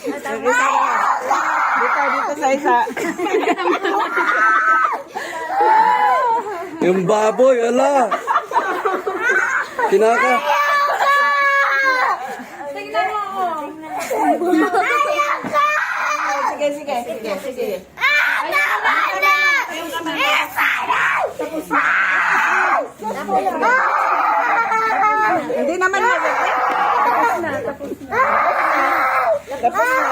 Dito sa isa. Yung baboy, ala. Kinaka. Tingnan mo. Sige. Hindi naman tapos na.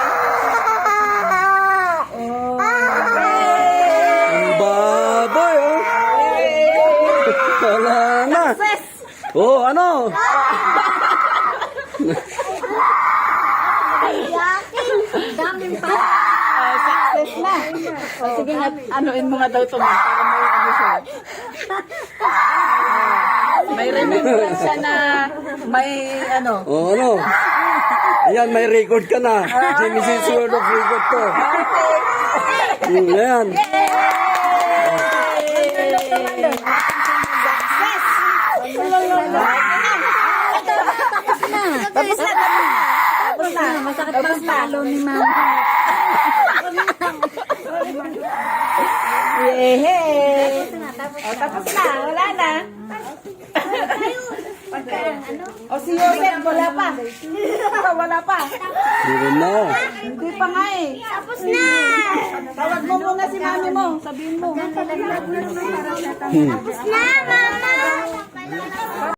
Yung baboy, oh. Wala na. Oh, ano? Daming pa. Success na. Sige nga, anuin mo nga daw ito man para may ano siya. May remembrance siya na may ano. Oh, ano? Ayan, may record ka na. Genesis World of Record to. Ayan. Tapos na. Masakit pa ang talo ni mama. Yehey! Tapos na, wala na. O si Joseph, wala pa. Ikaw, wala pa. Meron na. Hindi pa nga eh. Tapos na! Tawag mo muna si mami mo. Sabihin mo. Tapos na, mama!